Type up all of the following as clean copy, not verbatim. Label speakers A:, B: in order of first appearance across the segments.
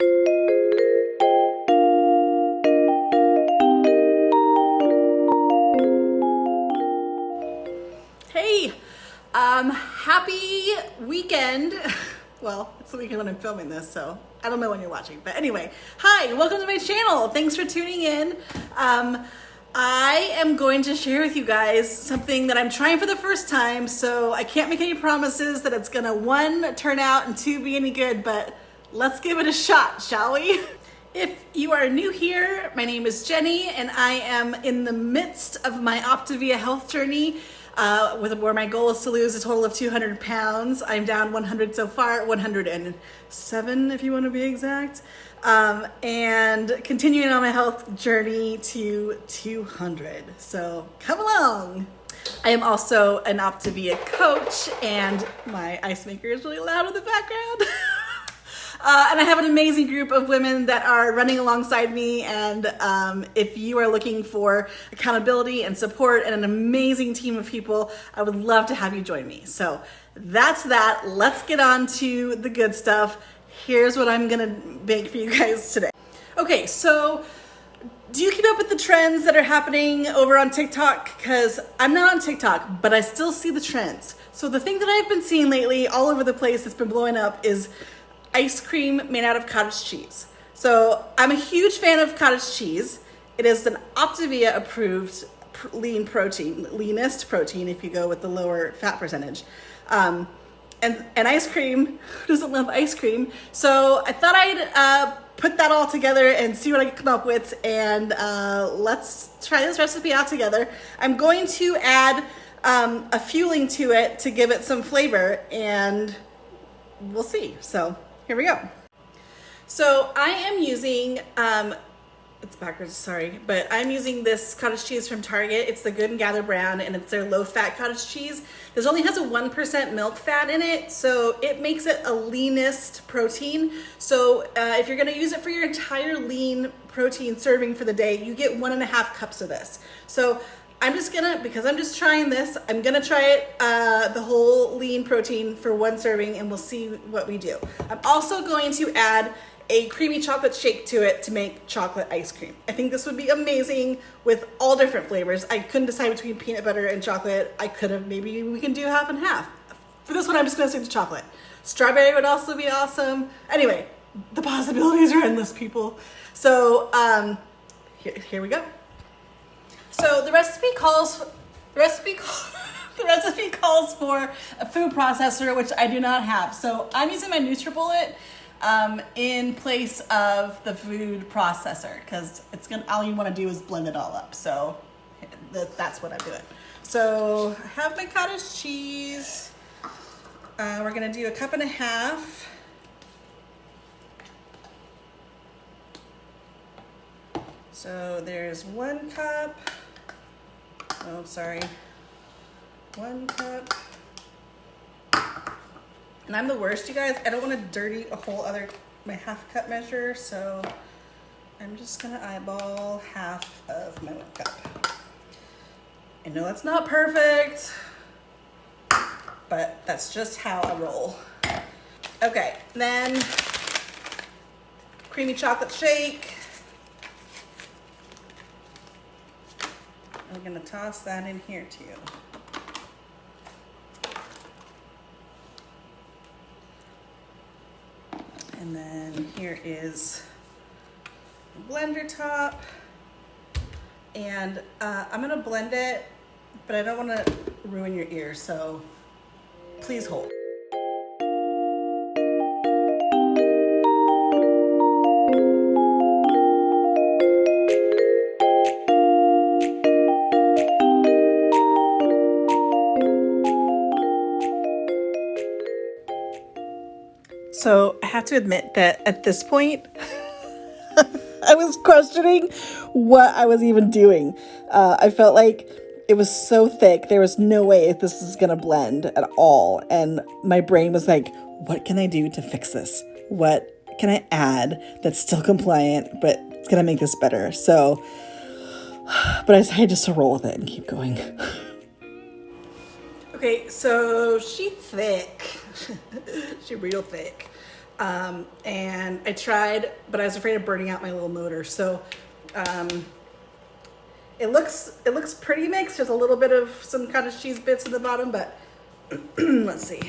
A: Hey, happy weekend. Well, it's the weekend when I'm filming this, so I don't know when you're watching. But anyway, hi, welcome to my channel. Thanks for tuning in. I am going to share with you guys something that I'm trying for the first time, so I can't make any promises that it's gonna, one, turn out, and two, be any good, but let's give it a shot, shall we? If you are new here, my name is Jenny, and I am in the midst of my Optavia health journey, where my goal is to lose a total of 200 pounds. I'm down 100 so far, 107 if you want to be exact, and continuing on my health journey to 200. So come along. I am also an Optavia coach, and my ice maker is really loud in the background. And I have an amazing group of women that are running alongside me, and if you are looking for accountability and support and an amazing team of people, I would love to have you join me. So that's that. Let's get on to the good stuff. Here's what I'm gonna make for you guys today. Okay, so do you keep up with the trends that are happening over on TikTok? Because I'm not on TikTok, but I still see the trends. So the thing that I've been seeing lately all over the place that's been blowing up is ice cream made out of cottage cheese. So I'm a huge fan of cottage cheese. It is an Optavia approved lean protein, leanest protein if you go with the lower fat percentage. And ice cream, who doesn't love ice cream? So I thought I'd put that all together and see what I can come up with, and let's try this recipe out together. I'm going to add a fueling to it to give it some flavor, and we'll see. So here we go. So I am using, it's backwards, sorry, but I'm using this cottage cheese from Target. It's the Good and Gather brand, and it's their low-fat cottage cheese. This only has a 1% milk fat in it, so it makes it a leanest protein. So if you're gonna use it for your entire lean protein serving for the day, you get 1.5 cups of this. So I'm just gonna, because I'm just trying this, I'm gonna try it, the whole lean protein for one serving, and we'll see what we do. I'm also going to add a creamy chocolate shake to it to make chocolate ice cream. I think this would be amazing with all different flavors. I couldn't decide between peanut butter and chocolate. I could have, maybe we can do half and half. For this one, I'm just gonna stick to chocolate. Strawberry would also be awesome. Anyway, the possibilities are endless, people. So here we go. So the recipe calls for a food processor, which I do not have. So I'm using my NutriBullet in place of the food processor, because all you want to do is blend it all up. So that's what I'm doing. So I have my cottage cheese. We're gonna do 1.5 cups. So there's 1 cup. Oh, sorry. 1 cup. And I'm the worst, you guys. I don't want to dirty my half cup measure, so I'm just gonna eyeball half of my 1 cup. I know that's not perfect, but that's just how I roll. Okay, then creamy chocolate shake. I'm gonna toss that in here too. And then here is the blender top. And I'm gonna blend it, but I don't wanna ruin your ear, so please hold. So I have to admit that at this point, I was questioning what I was even doing. I felt like it was so thick. There was no way this is going to blend at all. And my brain was like, what can I do to fix this? What can I add that's still compliant, but it's going to make this better? So, but I decided just to roll with it and keep going. Okay, so she thick. She real thick. And I tried, but I was afraid of burning out my little motor. So it looks pretty mixed. There's a little bit of some cottage cheese bits at the bottom, but let's see.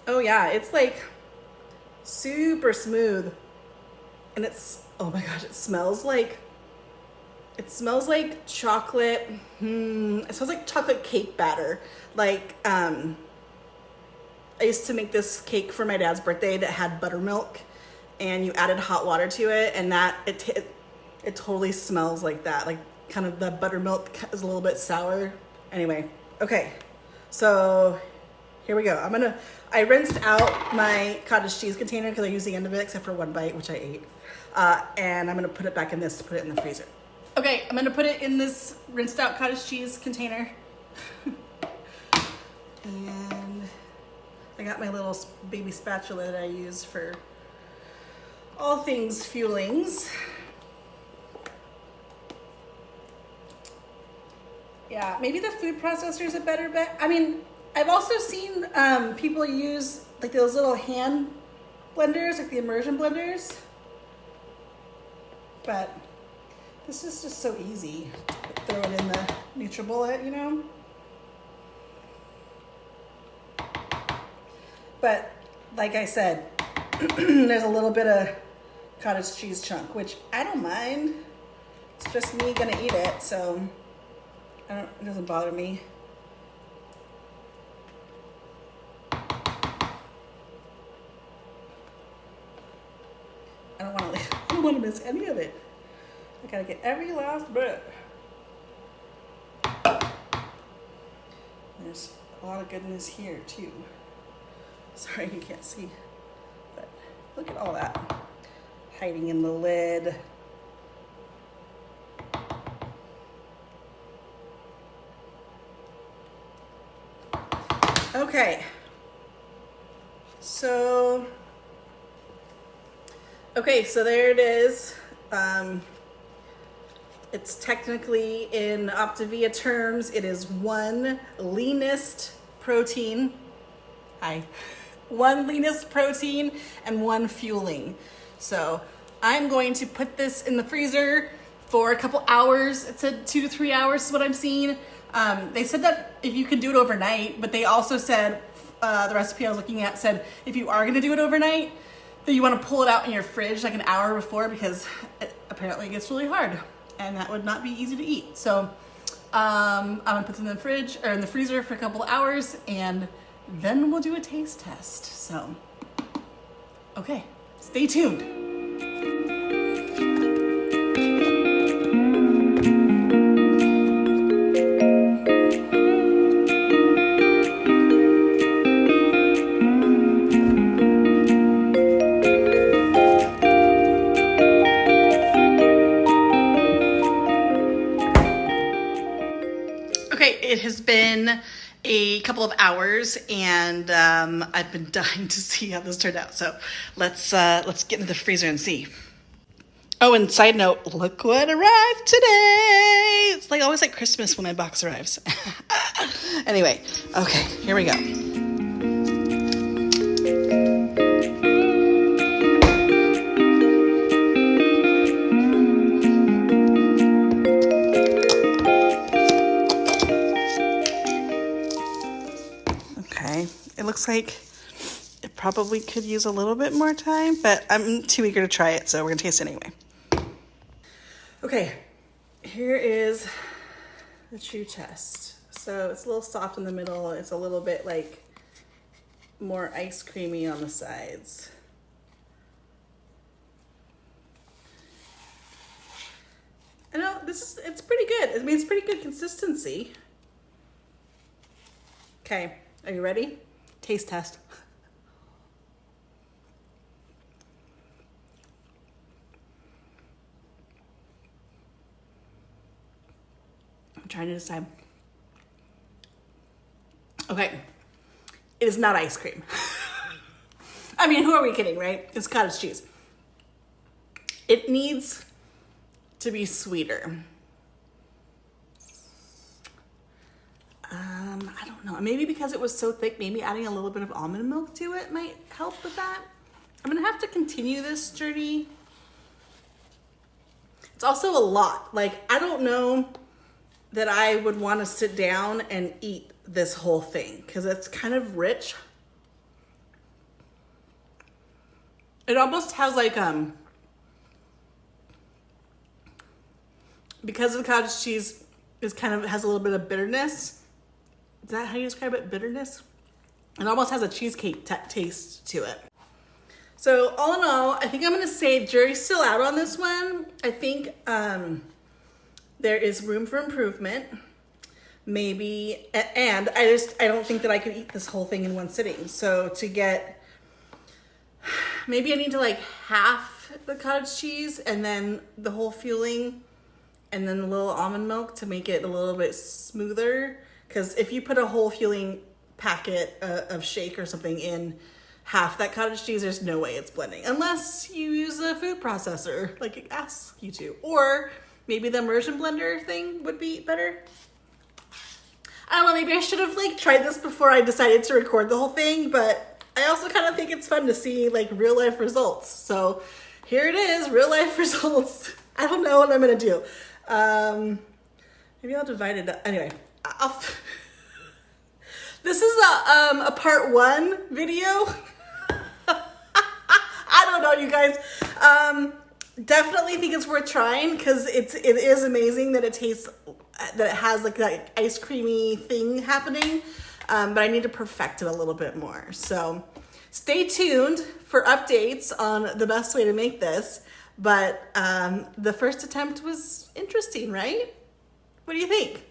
A: Oh yeah, it's like super smooth. And it's, oh my gosh, it smells like chocolate. It smells like chocolate cake batter. Like, I used to make this cake for my dad's birthday that had buttermilk, and you added hot water to it, and it totally smells like that. Like, kind of the buttermilk is a little bit sour. Anyway, okay, so here we go. I rinsed out my cottage cheese container because I used the end of it except for one bite, which I ate. And I'm gonna put it back in this to put it in the freezer. Okay, I'm gonna put it in this rinsed out cottage cheese container. And I got my little baby spatula that I use for all things fuelings. Yeah, maybe the food processor is a better bet. I mean, I've also seen people use like those little hand blenders, like the immersion blenders. But this is just so easy. Throw it in the NutriBullet, you know? But like I said, there's a little bit of cottage cheese chunk, which I don't mind. It's just me gonna eat it, so it doesn't bother me. I don't want to miss any of it. I gotta get every last bit. There's a lot of goodness here too. Sorry you can't see, but look at all that hiding in the lid. Okay, so there it is. It's technically in Optavia terms, it is one leanest protein. One leanest protein and one fueling. So I'm going to put this in the freezer for a couple hours. It said 2 to 3 hours is what I'm seeing. They said that if you could do it overnight, but they also said, the recipe I was looking at said, if you are gonna do it overnight, then you wanna pull it out in your fridge like an hour before, because it apparently gets really hard and that would not be easy to eat. So I'm gonna put it in the fridge or in the freezer for a couple of hours, and then we'll do a taste test. So, okay, stay tuned. Okay, it has been a couple of hours, and I've been dying to see how this turned out. So let's get into the freezer and see. Oh, and side note, look what arrived today. It's like always like Christmas when my box arrives. Anyway, okay, here we go. It looks like it probably could use a little bit more time, but I'm too eager to try it, so we're gonna taste it anyway. Okay, here is the true test. So it's a little soft in the middle. It's a little bit like more ice creamy on the sides. I know it's pretty good. I mean, it's pretty good consistency. Okay, are you ready? Taste test. I'm trying to decide. Okay, it is not ice cream. I mean, who are we kidding, right? It's cottage cheese. It needs to be sweeter. I don't know. Maybe because it was so thick, maybe adding a little bit of almond milk to it might help with that. I'm gonna have to continue this journey. It's also a lot. Like, I don't know that I would want to sit down and eat this whole thing because it's kind of rich. It almost has like, because the cottage cheese is kind of, has a little bit of bitterness. Is that how you describe it? Bitterness? It almost has a cheesecake taste to it. So all in all, I think I'm gonna say jury's still out on this one. I think there is room for improvement, maybe, and I don't think that I could eat this whole thing in one sitting. So to get, maybe I need to like half the cottage cheese and then the whole fueling and then a little almond milk to make it a little bit smoother. Because if you put a whole fueling packet of shake or something in half that cottage cheese, there's no way it's blending unless you use a food processor like it asks you to, or maybe the immersion blender thing would be better. I don't know, maybe I should have like tried this before I decided to record the whole thing, but I also kind of think it's fun to see like real life results. So here it is, real life results. I don't know what I'm gonna do. Maybe I'll divide it up. Anyway, this is a part 1 video. I don't know, you guys. Definitely think it's worth trying because it is amazing that it tastes, that it has like that ice creamy thing happening. But I need to perfect it a little bit more. So stay tuned for updates on the best way to make this. But the first attempt was interesting, right? What do you think?